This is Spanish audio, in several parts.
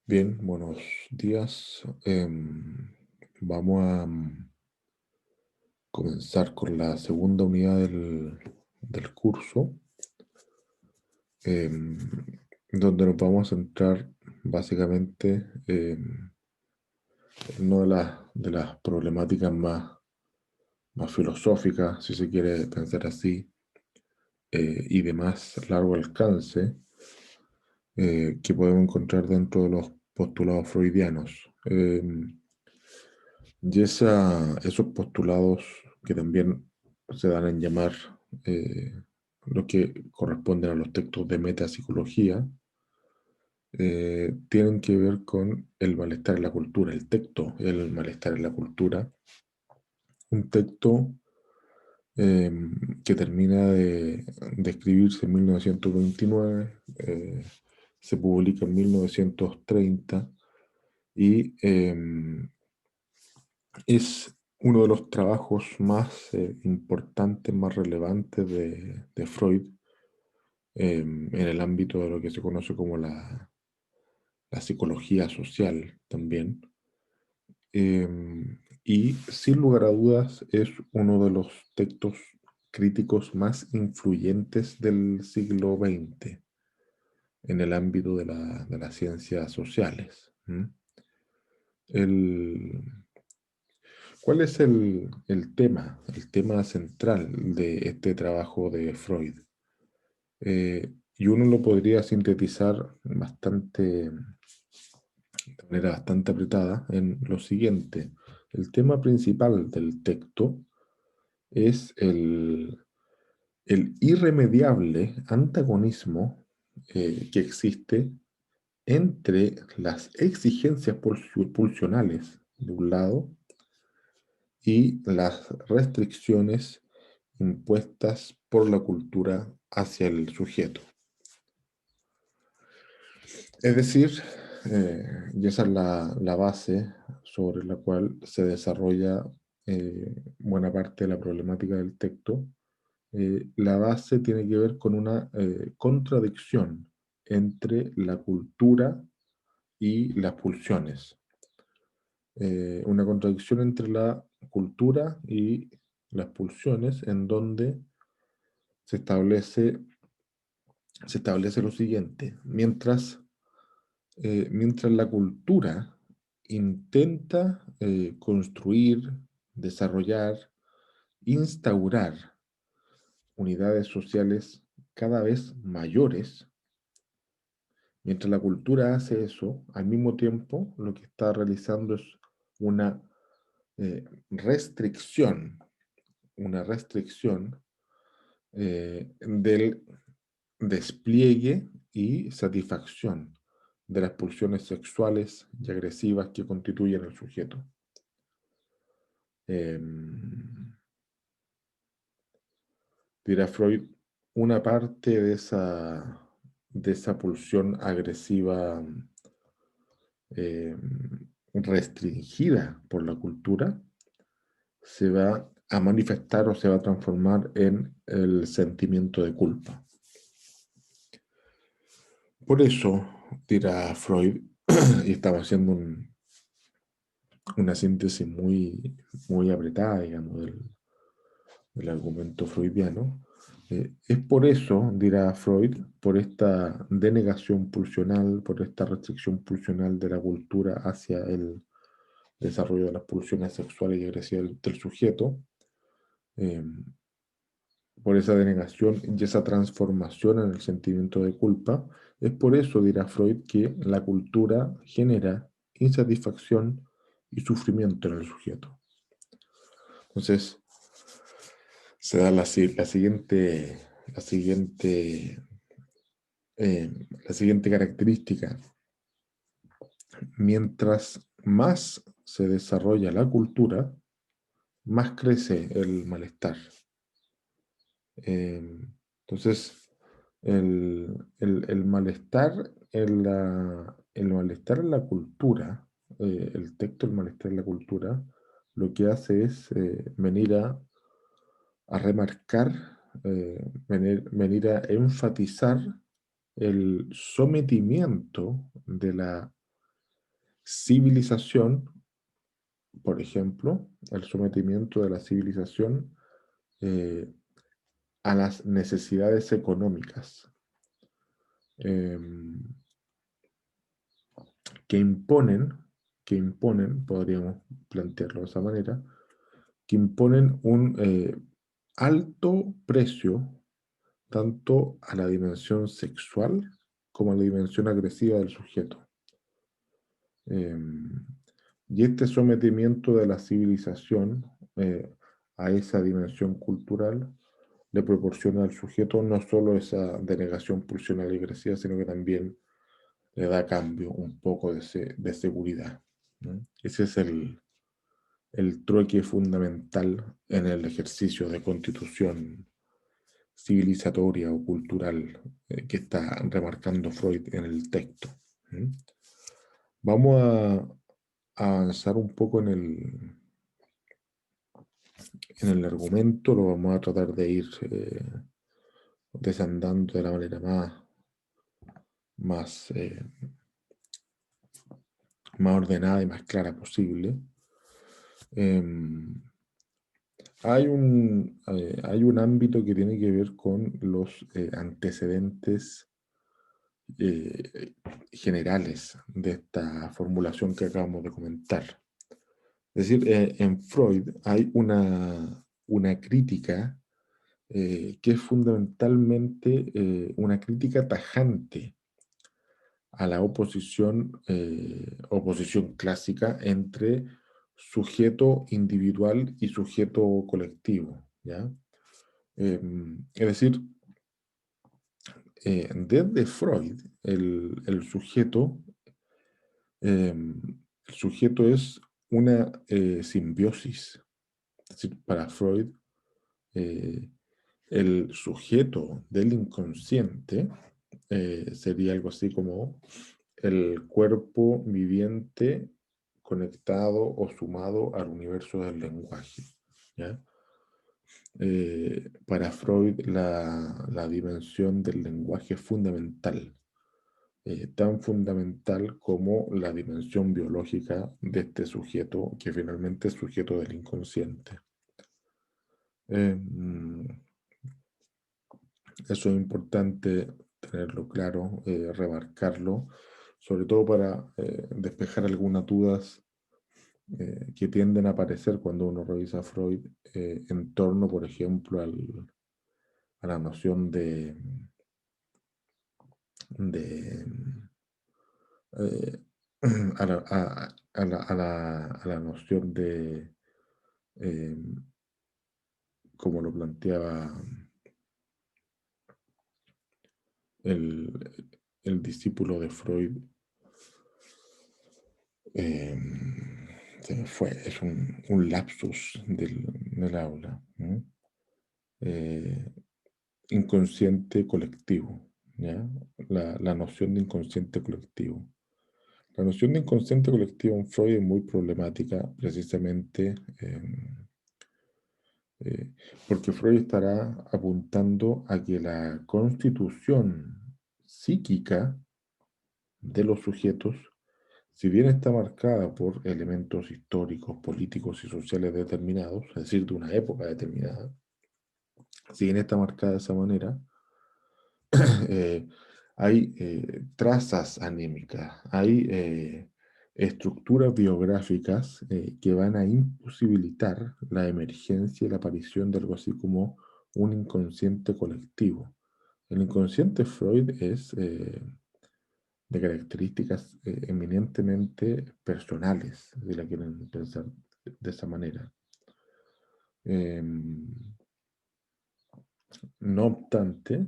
Bien, buenos días. Vamos a comenzar con la segunda unidad del curso, em, donde nos vamos a centrar básicamente en una de las problemáticas más filosóficas, si se quiere pensar así, y de más largo alcance, que podemos encontrar dentro de los postulados freudianos. Esos postulados que también se dan en llamar los que corresponden a los textos de metapsicología, tienen que ver con el malestar en la cultura, el texto, el malestar en la cultura. Un texto que termina de escribirse en 1929, se publica en 1930 y es uno de los trabajos más importantes, más relevantes de Freud en el ámbito de lo que se conoce como la psicología social también. Y sin lugar a dudas es uno de los textos críticos más influyentes del siglo XX en el ámbito de las ciencias sociales. El, ¿Cuál es el tema central de este trabajo de Freud? Y uno lo podría sintetizar de manera bastante apretada en lo siguiente. El tema principal del texto es el irremediable antagonismo que existe entre las exigencias pulsionales de un lado y las restricciones impuestas por la cultura hacia el sujeto. Es decir, y esa es la base sobre la cual se desarrolla buena parte de la problemática del texto. La base tiene que ver con una contradicción entre la cultura y las pulsiones. Una contradicción entre la cultura y las pulsiones en donde se establece, se establece lo siguiente. Mientras la cultura intenta construir, desarrollar, instaurar unidades sociales cada vez mayores, mientras la cultura hace eso, al mismo tiempo lo que está realizando es una restricción, una restricción del despliegue y satisfacción de las pulsiones sexuales y agresivas que constituyen el sujeto. Dirá Freud, una parte de esa pulsión agresiva eh, restringida por la cultura se va a manifestar o se va a transformar en el sentimiento de culpa. Por eso, dirá Freud, y estaba haciendo una síntesis muy apretada, digamos, del argumento freudiano, es por eso, dirá Freud, por esta denegación pulsional, por esta restricción pulsional de la cultura hacia el desarrollo de las pulsiones sexuales y agresivas del sujeto, eh, por esa denegación y esa transformación en el sentimiento de culpa, es por eso, dirá Freud, que la cultura genera insatisfacción y sufrimiento en el sujeto. Entonces, se da la siguiente, la siguiente característica. Mientras más se desarrolla la cultura, más crece el malestar. Entonces, el malestar el malestar en la cultura, el texto El malestar en la cultura, lo que hace es venir a remarcar, venir a enfatizar el sometimiento de la civilización, por ejemplo, el sometimiento de la civilización eh, a las necesidades económicas em, que imponen, podríamos plantearlo de esa manera, que imponen un alto precio tanto a la dimensión sexual como a la dimensión agresiva del sujeto. Em, y este sometimiento de la civilización a esa dimensión cultural le proporciona al sujeto no solo esa denegación pulsional y agresiva, sino que también le da a cambio un poco de seguridad, ¿no? Ese es el trueque fundamental en el ejercicio de constitución civilizatoria o cultural que está remarcando Freud en el texto. ¿Mm? Vamos a avanzar un poco en el argumento, lo vamos a tratar de ir desandando de la manera más, más ordenada y más clara posible. Em, hay un ámbito que tiene que ver con los antecedentes eh, generales de esta formulación que acabamos de comentar. Es decir, en Freud hay una crítica que es fundamentalmente una crítica tajante a la oposición clásica entre sujeto individual y sujeto colectivo, ¿ya? Es decir, desde Freud, el sujeto es una simbiosis. Es decir, para Freud, eh, el sujeto del inconsciente sería algo así como el cuerpo viviente conectado o sumado al universo del lenguaje, ¿ya? Para Freud, la dimensión del lenguaje es fundamental, tan fundamental como la dimensión biológica de este sujeto, que finalmente es sujeto del inconsciente. Eso es importante tenerlo claro, remarcarlo, sobre todo para despejar algunas dudas que tienden a aparecer cuando uno revisa a Freud en torno, por ejemplo, a la noción de eh, a la noción de, eh, como lo planteaba el, el discípulo de Freud, eh, se me fue, es un lapsus del aula. ¿No? Eh, Inconsciente colectivo, ¿ya? La noción de inconsciente colectivo. La noción de inconsciente colectivo en Freud es muy problemática precisamente eh, porque Freud estará apuntando a que la constitución psíquica de los sujetos, si bien está marcada por elementos históricos, políticos y sociales determinados, es decir, de una época determinada, si bien está marcada de esa manera, eh, hay trazas anímicas, hay estructuras biográficas que van a imposibilitar la emergencia y la aparición de algo así como un inconsciente colectivo. El inconsciente Freud es de características eminentemente personales, si la quieren pensar de esa manera. Em, no obstante,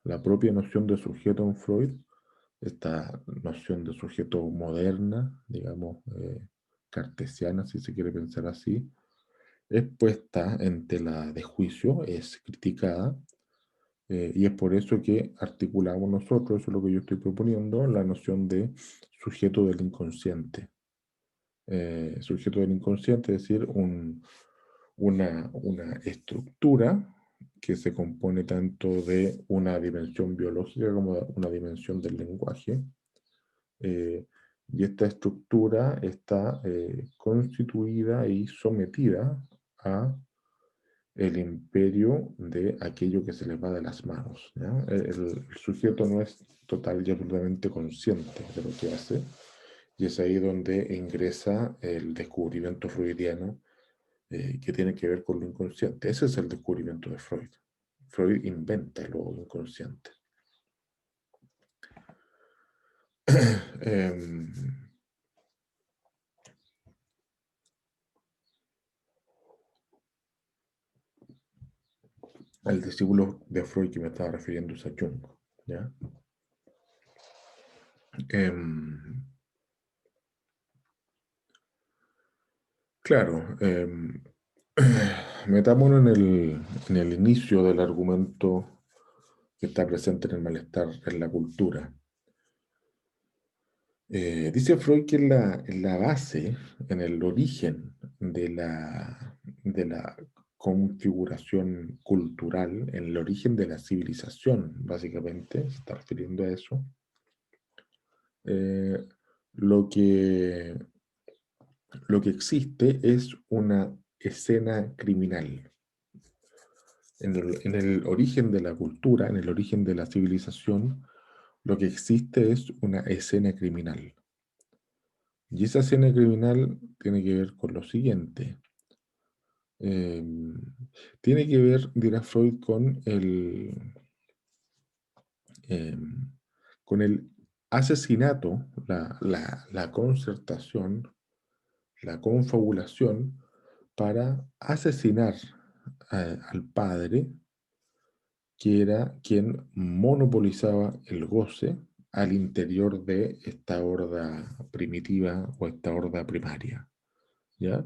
la propia noción de sujeto en Freud, esta noción de sujeto moderna, digamos, cartesiana, si se quiere pensar así, es puesta en tela de juicio, es criticada, y es por eso que articulamos nosotros, eso es lo que yo estoy proponiendo, la noción de sujeto del inconsciente. Sujeto del inconsciente, es decir, una estructura que se compone tanto de una dimensión biológica como de una dimensión del lenguaje, y esta estructura está constituida y sometida a el imperio de aquello que se les va de las manos, ¿ya? El sujeto no es total y absolutamente consciente de lo que hace, y es ahí donde ingresa el descubrimiento freudiano que tiene que ver con lo inconsciente. Ese es el descubrimiento de Freud. Freud inventa lo inconsciente. Em, al discípulo de Freud que me estaba refiriendo es a Jung, ¿ya? Em, claro, metámonos en el inicio del argumento que está presente en el malestar en la cultura. Dice Freud que en la base, en el origen de la configuración cultural, en el origen de la civilización, básicamente, se está refiriendo a eso, eh, lo que, lo que existe es una escena criminal. En el origen de la cultura, en el origen de la civilización, lo que existe es una escena criminal. Y esa escena criminal tiene que ver con lo siguiente. Em, Tiene que ver, dirá Freud, em, con el asesinato, la concertación, la confabulación para asesinar al padre, que era quien monopolizaba el goce al interior de esta horda primitiva o esta horda primaria, ¿ya?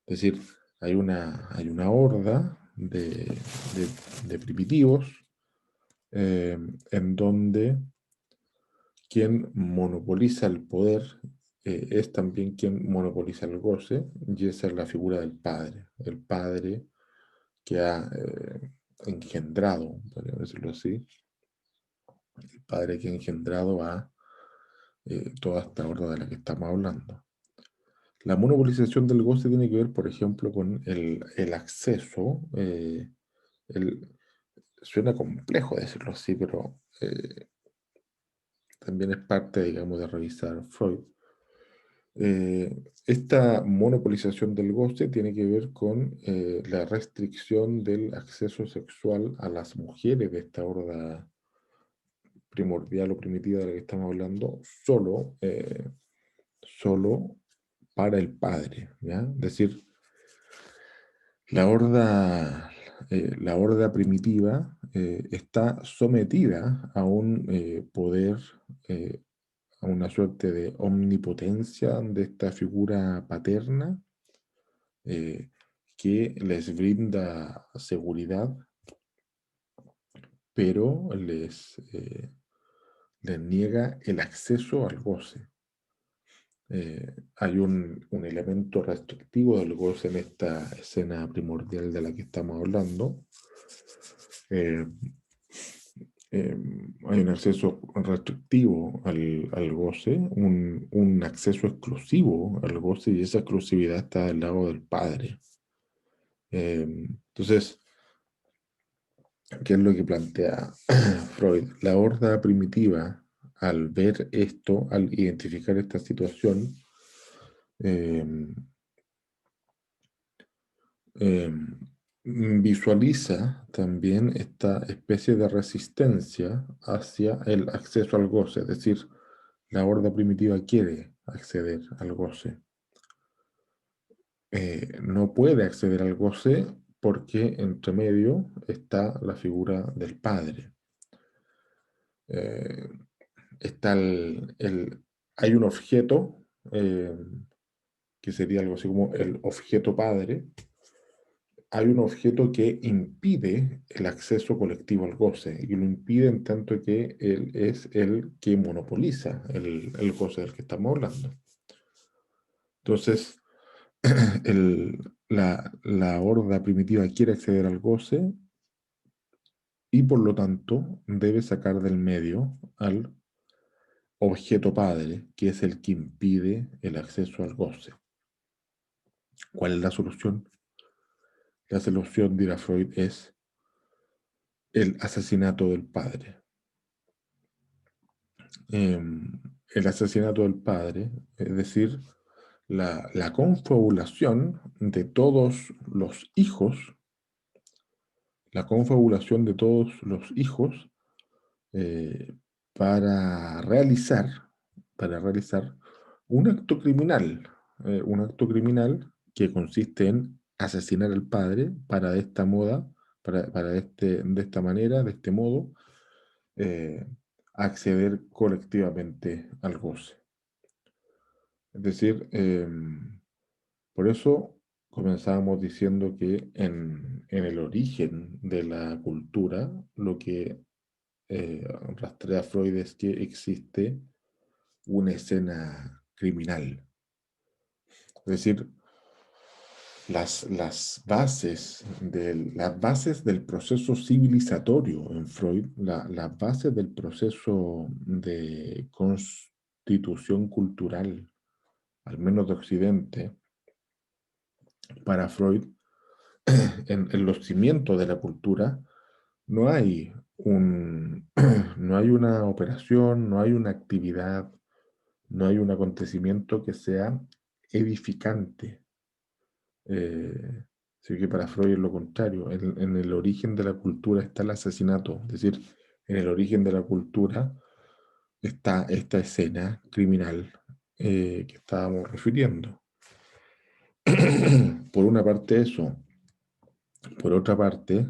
Es decir, hay una horda de primitivos en donde quien monopoliza el poder es también quien monopoliza el goce, y esa es la figura del padre. El padre que ha engendrado, podríamos decirlo así, el padre que ha engendrado a toda esta horda de la que estamos hablando. La monopolización del goce tiene que ver, por ejemplo, con el acceso. El, Suena complejo decirlo así, pero también es parte, digamos, de revisar Freud. Esta monopolización del goce tiene que ver con la restricción del acceso sexual a las mujeres de esta horda primordial o primitiva de la que estamos hablando, solo para el padre, ¿ya? Es decir, la horda primitiva está sometida a un poder, a una suerte de omnipotencia de esta figura paterna eh, que les brinda seguridad, pero les niega el acceso al goce. Hay un elemento restrictivo del goce en esta escena primordial de la que estamos hablando. Eh, Hay un acceso restrictivo al goce, un acceso exclusivo al goce, y esa exclusividad está del lado del padre. Entonces, ¿qué es lo que plantea Freud? La horda primitiva, al ver esto, al identificar esta situación, eh, eh, visualiza también esta especie de resistencia hacia el acceso al goce, es decir, la horda primitiva quiere acceder al goce. No puede acceder al goce porque entre medio está la figura del padre. Eh, Hay un objeto que sería algo así como el objeto padre. Hay un objeto que impide el acceso colectivo al goce, y lo impide en tanto que él es el que monopoliza el goce del que estamos hablando. Entonces, la horda primitiva quiere acceder al goce y por lo tanto debe sacar del medio al objeto padre, que es el que impide el acceso al goce. ¿Cuál es la solución? La solución, dirá Freud, es el asesinato del padre. El asesinato del padre, es decir, la confabulación de todos los hijos, la confabulación de todos los hijos eh, para realizar, para realizar un acto criminal que consiste en asesinar al padre para de esta moda, de esta manera, de este modo, eh, acceder colectivamente al goce. Es decir, por eso comenzábamos diciendo que en el origen de la cultura, lo que rastrea Freud es que existe una escena criminal. Es decir, las bases del proceso civilizatorio en Freud, las bases del proceso de constitución cultural, al menos de Occidente, para Freud, en los cimientos de la cultura, no hay no hay una operación, no hay una actividad, no hay un acontecimiento que sea edificante. Sí que para Freud es lo contrario. En el origen de la cultura está el asesinato. Es decir, en el origen de la cultura está esta escena criminal que estábamos refiriendo. Por una parte eso. Por otra parte,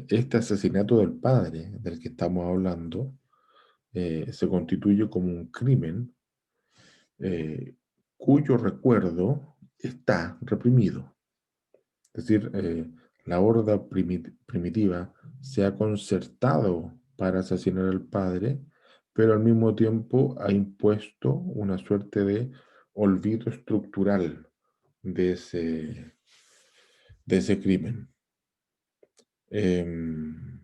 este asesinato del padre del que estamos hablando se constituye como un crimen eh, cuyo recuerdo está reprimido. Es decir, la horda primitiva se ha concertado para asesinar al padre, pero al mismo tiempo ha impuesto una suerte de olvido estructural de ese crimen. Em,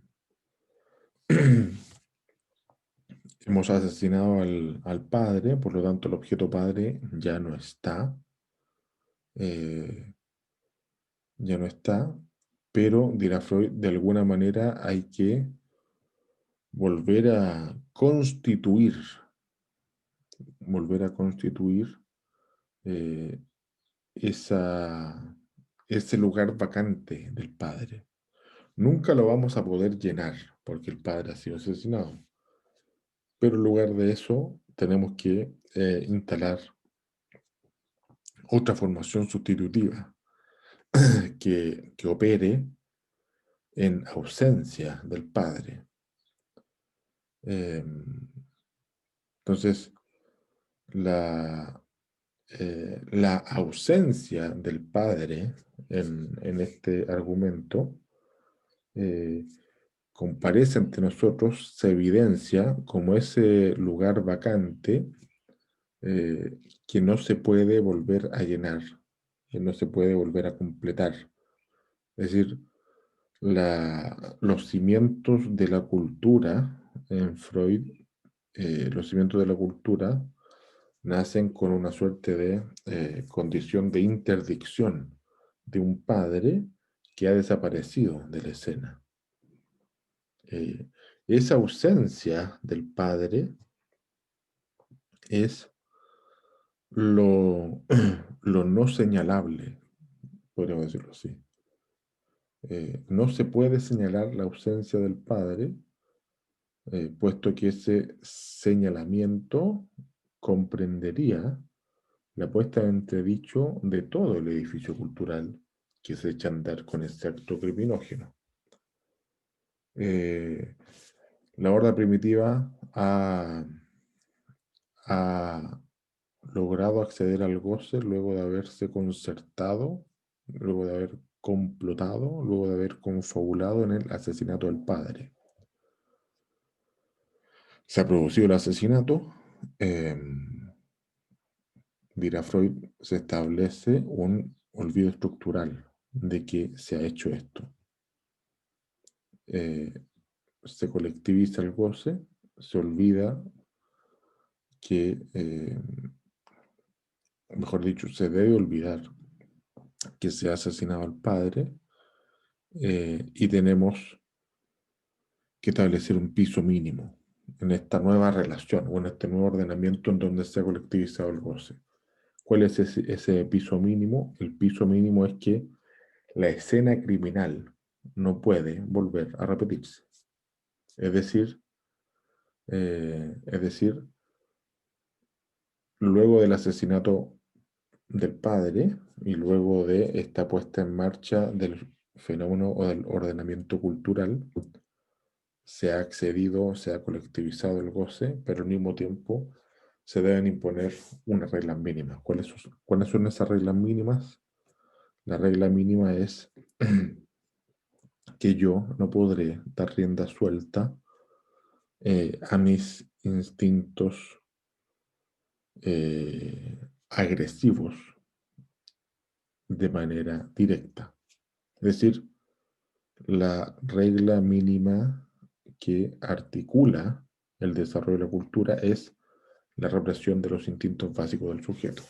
Hemos asesinado al padre, por lo tanto el objeto padre eh, ya no está, pero dirá Freud, de alguna manera hay que volver a constituir eh, esa, ese lugar vacante del padre. Nunca lo vamos a poder llenar porque el padre ha sido asesinado, pero en lugar de eso tenemos que instalar otra formación sustitutiva que opere en ausencia del padre. Entonces, la, la ausencia del padre en este argumento eh, comparece ante nosotros, se evidencia como ese lugar vacante eh, que no se puede volver a llenar, que no se puede volver a completar. Es decir, los cimientos de la cultura en Freud, los cimientos de la cultura nacen con una suerte de condición de interdicción de un padre que ha desaparecido de la escena. Eh, Esa ausencia del padre es lo, lo no señalable, podríamos decirlo así. No se puede señalar la ausencia del padre, puesto que ese señalamiento comprendería la puesta en entredicho de todo el edificio cultural que se echa a andar con este acto criminógeno. La horda primitiva ha logrado acceder al goce luego de haberse concertado, luego de haber complotado, luego de haber confabulado en el asesinato del padre. Se ha producido el asesinato, dirá Freud, se establece un olvido estructural de que se ha hecho esto. Se colectiviza el goce, se olvida que, mejor dicho, se debe olvidar que se ha asesinado al padre, y tenemos que establecer un piso mínimo en esta nueva relación o en este nuevo ordenamiento en donde se ha colectivizado el goce. ¿Cuál es ese piso mínimo? El piso mínimo es que la escena criminal no puede volver a repetirse. Es decir, luego del asesinato del padre y luego de esta puesta en marcha del fenómeno o del ordenamiento cultural, se ha accedido, se ha colectivizado el goce, pero al mismo tiempo se deben imponer unas reglas mínimas. ¿Cuáles son esas reglas mínimas? La regla mínima es que yo no podré dar rienda suelta a mis instintos agresivos de manera directa. Es decir, la regla mínima que articula el desarrollo de la cultura es la represión de los instintos básicos del sujeto.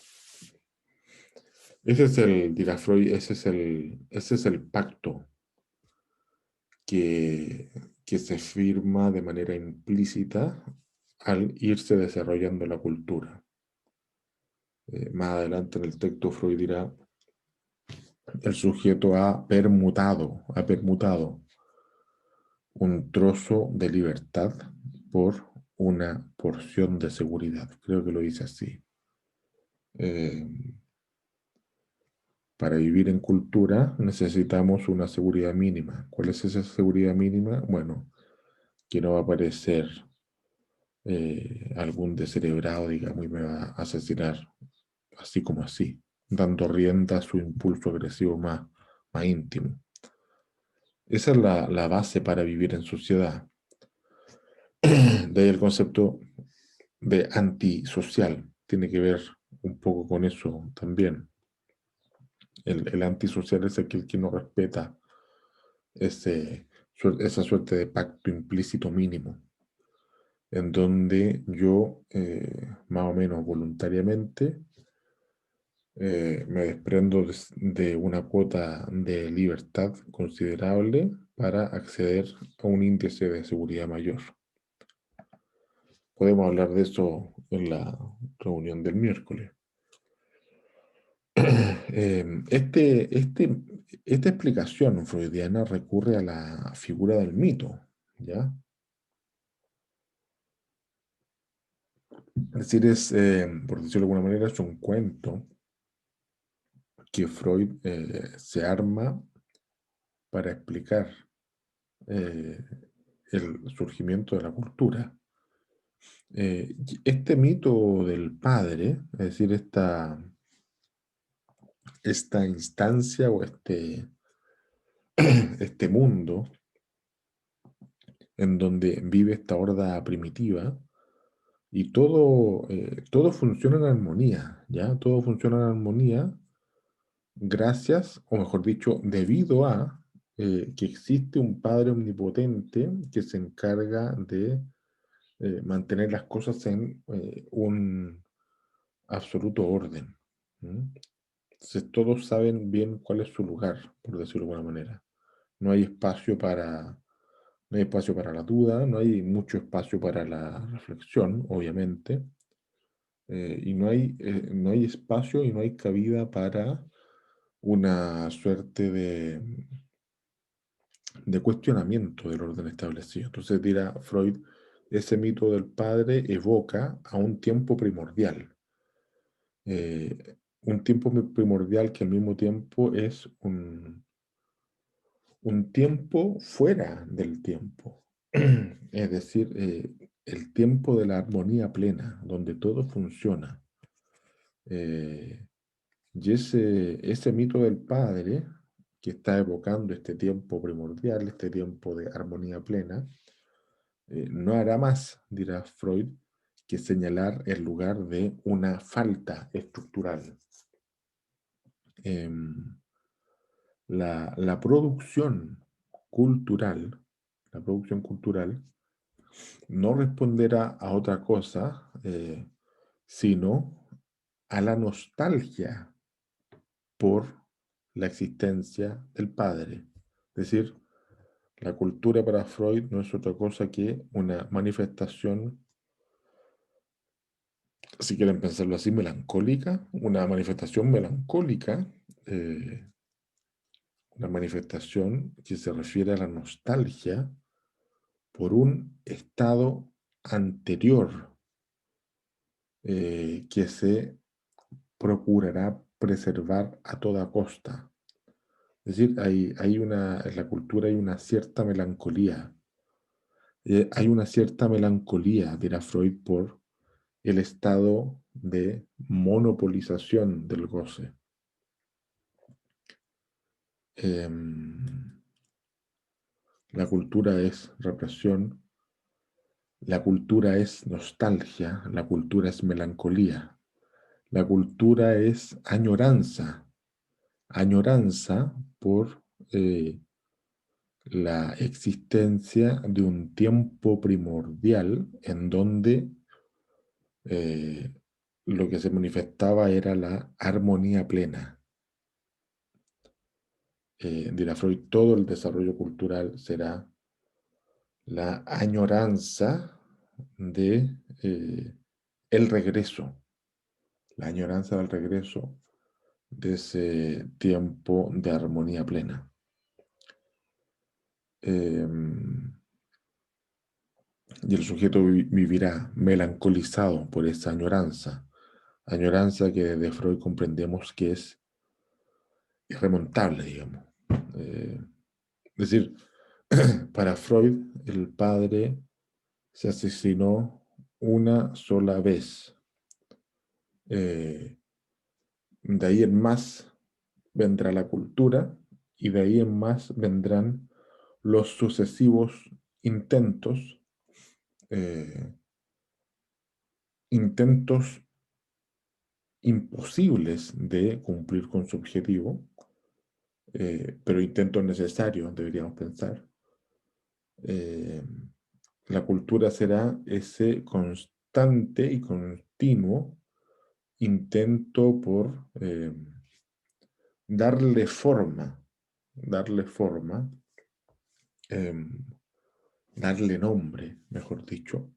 Ese es dirá Freud, ese es el pacto que se firma de manera implícita al irse desarrollando la cultura. Más adelante en el texto Freud dirá, el sujeto ha permutado un trozo de libertad por una porción de seguridad. Creo que lo dice así. Para vivir en cultura necesitamos una seguridad mínima. ¿Cuál es esa seguridad mínima? Bueno, que no va a aparecer algún descerebrado, digamos, y me va a asesinar así como así, dando rienda a su impulso agresivo más íntimo. Esa es la base para vivir en sociedad. De ahí el concepto de antisocial. Tiene que ver un poco con eso también. El antisocial es aquel que no respeta esa suerte de pacto implícito mínimo, en donde yo, más o menos voluntariamente, me desprendo de una cuota de libertad considerable para acceder a un índice de seguridad mayor. Podemos hablar de eso en la reunión del miércoles. Esta explicación freudiana recurre a la figura del mito, ¿ya? Es decir, por decirlo de alguna manera, es un cuento que Freud se arma para explicar eh, el surgimiento de la cultura. Este mito del padre, es decir, esta instancia o este mundo en donde vive esta horda primitiva y todo funciona en armonía, ¿ya? Todo funciona en armonía gracias, o mejor dicho, debido a que existe un padre omnipotente que se encarga de mantener las cosas en un absoluto orden. ¿Mm? Entonces todos saben bien cuál es su lugar, por decirlo de alguna manera. No hay espacio no hay espacio para la duda, no hay mucho espacio para la reflexión, obviamente, y no hay espacio y no hay cabida para una suerte de cuestionamiento del orden establecido. Entonces dirá Freud, ese mito del padre evoca a un tiempo primordial, un tiempo primordial que al mismo tiempo es un tiempo fuera del tiempo, es decir, el tiempo de la armonía plena, donde todo funciona. Eh, y ese mito del padre, que está evocando este tiempo primordial, este tiempo de armonía plena, no hará más, dirá Freud, que señalar el lugar de una falta estructural. Em, la producción cultural, no responderá a otra cosa sino a la nostalgia por la existencia del padre. Es decir, la cultura para Freud no es otra cosa que una manifestación, si quieren pensarlo así, melancólica, una manifestación melancólica, eh, una manifestación que se refiere a la nostalgia por un estado anterior que se procurará preservar a toda costa. Es decir, en la cultura hay una cierta melancolía. Hay una cierta melancolía, dirá Freud, por el estado de monopolización del goce. Em, la cultura es represión, la cultura es nostalgia, la cultura es melancolía, la cultura es añoranza, añoranza por la existencia de un tiempo primordial en donde eh, lo que se manifestaba era la armonía plena. Dirá Freud, todo el desarrollo cultural será la añoranza de el regreso, la añoranza del regreso de ese tiempo de armonía plena. Y el sujeto vivirá melancolizado por esa añoranza, añoranza que desde Freud comprendemos que es irremontable, digamos. Es decir, para Freud, el padre se asesinó una sola vez. Eh, de ahí en más vendrá la cultura y de ahí en más vendrán los sucesivos intentos, eh, intentos imposibles de cumplir con su objetivo, pero intentos necesarios, deberíamos pensar. Eh, la cultura será ese constante y continuo intento por darle forma, em, darle nombre, mejor dicho,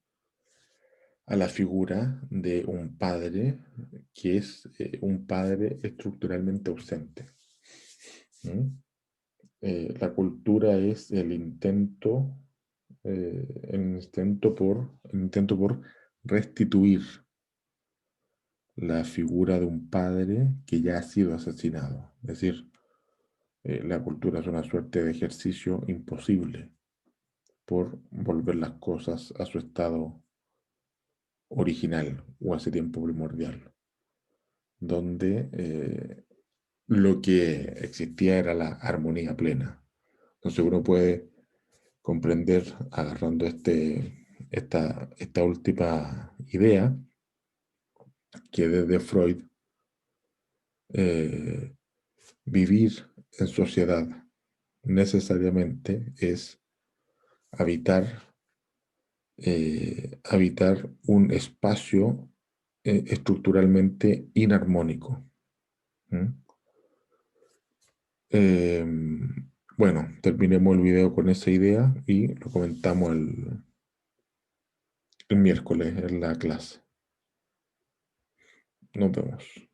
a la figura de un padre que es un padre estructuralmente ausente. ¿Mm? La cultura es el intento por restituir la figura de un padre que ya ha sido asesinado. Es decir, la cultura es una suerte de ejercicio imposible por volver las cosas a su estado original o a ese tiempo primordial, donde lo que existía era la armonía plena. Entonces uno puede comprender, agarrando esta última idea, que desde Freud eh, vivir en sociedad necesariamente es habitar, habitar un espacio estructuralmente inarmónico. ¿Mm? Eh, bueno, terminemos el video con esa idea y lo comentamos el miércoles en la clase. Nos vemos.